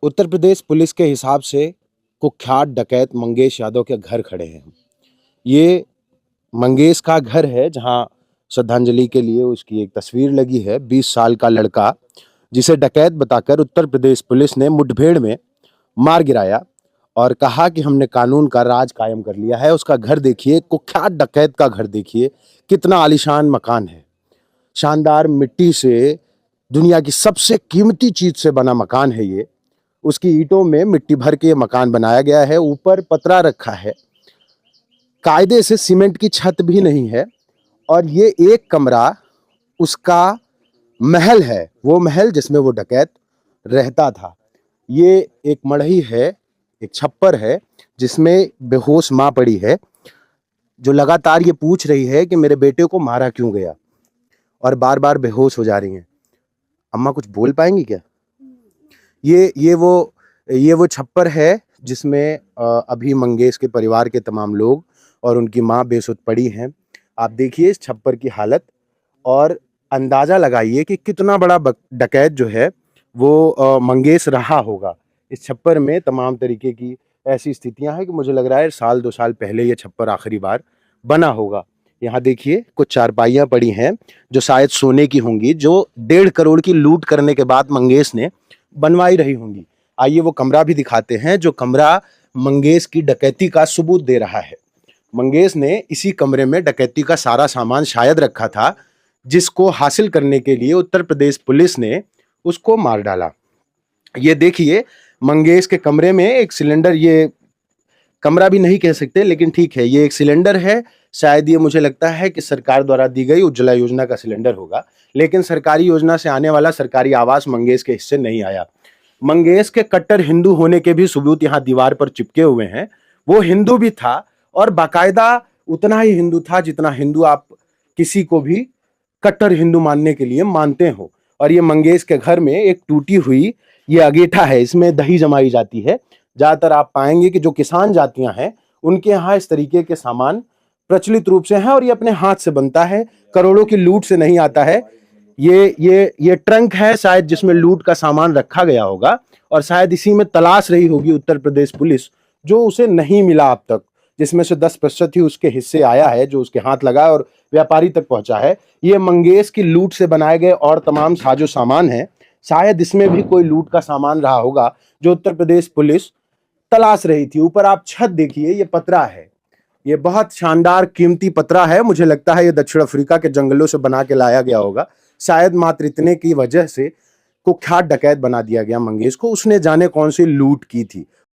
Uttar Pradesh police के हिसाब से कुख्यात डकैत मंगेश यादव के घर खड़े हैं। ये मंगेश का घर है जहां श्रद्धांजलि के लिए उसकी एक तस्वीर लगी है। 20 साल का लड़का जिसे डकैत बताकर उत्तर प्रदेश पुलिस ने मुठभेड़ में मार गिराया और कहा कि हमने कानून का राज कायम कर लिया है। उसका घर देखिए, कुख्यात डकैत का घर देखिए, कितना आलीशान मकान है। शानदार मिट्टी से, दुनिया की सबसे कीमती चीज से बना मकान है ये। उसकी ईंटों में मिट्टी भर के ये मकान बनाया गया है। ऊपर पतरा रखा है, कायदे से सीमेंट की छत भी नहीं है। और ये एक कमरा उसका महल है, वो महल जिसमें वो डकैत रहता था। ये एक मड़ई है, एक छप्पर है जिसमें बेहोश माँ पड़ी है, जो लगातार ये पूछ रही है कि मेरे बेटे को मारा क्यों गया, और बार बार बेहोश हो जा रही हैं। अम्मा कुछ बोल पाएंगी क्या? ये वो छप्पर है जिसमें अभी मंगेश के परिवार के तमाम लोग और उनकी माँ बेसुध पड़ी हैं। आप देखिए इस छप्पर की हालत और अंदाजा लगाइए कि कितना बड़ा डकैत जो है वो मंगेश रहा होगा। इस छप्पर में तमाम तरीके की ऐसी स्थितियां हैं कि मुझे लग रहा है 1-2 साल पहले ये छप्पर आखिरी बार बना होगा। यहाँ देखिए कुछ चारपाइयां पड़ी हैं जो शायद सोने की होंगी, जो 1.5 करोड़ की लूट करने के बाद मंगेश ने बनवाई रही होंगी। आइए वो कमरा भी दिखाते हैं, जो कमरा मंगेश की डकैती का सबूत दे रहा है। मंगेश ने इसी कमरे में डकैती का सारा सामान शायद रखा था, जिसको हासिल करने के लिए उत्तर प्रदेश पुलिस ने उसको मार डाला। ये देखिए मंगेश के कमरे में एक सिलेंडर, ये कमरा भी नहीं कह सकते लेकिन ठीक है, ये एक सिलेंडर है। शायद ये मुझे लगता है कि सरकार द्वारा दी गई उज्ज्वला योजना का सिलेंडर होगा, लेकिन सरकारी योजना से आने वाला सरकारी आवास मंगेश के हिस्से नहीं आया। मंगेश के कट्टर हिंदू होने के भी सबूत यहाँ दीवार पर चिपके हुए हैं। वो हिंदू भी था और बाकायदा उतना ही हिंदू था जितना हिंदू आप किसी को भी कट्टर हिंदू मानने के लिए मानते हो। और ये मंगेश के घर में एक टूटी हुई ये अगेठा है, इसमें दही जमाई जाती है। ज्यादातर आप पाएंगे कि जो किसान जातियां हैं उनके यहाँ इस तरीके के सामान प्रचलित रूप से है और ये अपने हाथ से बनता है, करोड़ों की लूट से नहीं आता है। ये ट्रंक है शायद जिसमें लूट का सामान रखा गया होगा और शायद इसी में तलाश रही होगी उत्तर प्रदेश पुलिस, जो उसे नहीं मिला अब तक, जिसमें से 10% ही उसके हिस्से आया है, जो उसके हाथ लगा और व्यापारी तक पहुंचा है। ये मंगेश की लूट से बनाए गए और तमाम साजो सामान है। शायद इसमें भी कोई लूट का सामान रहा होगा जो उत्तर प्रदेश पुलिस तलाश रही थी। ऊपर आप छत देखिए, ये पतरा है, ये बहुत शानदार कीमती पतरा है। मुझे लगता है ये दक्षिण अफ्रीका के जंगलों से बना के लाया गया होगा। शायद मात्र इतने की वजह से कुख्यात डकैत बना दिया गया मंगेश को। उसने जाने कौन सी लूट की थी।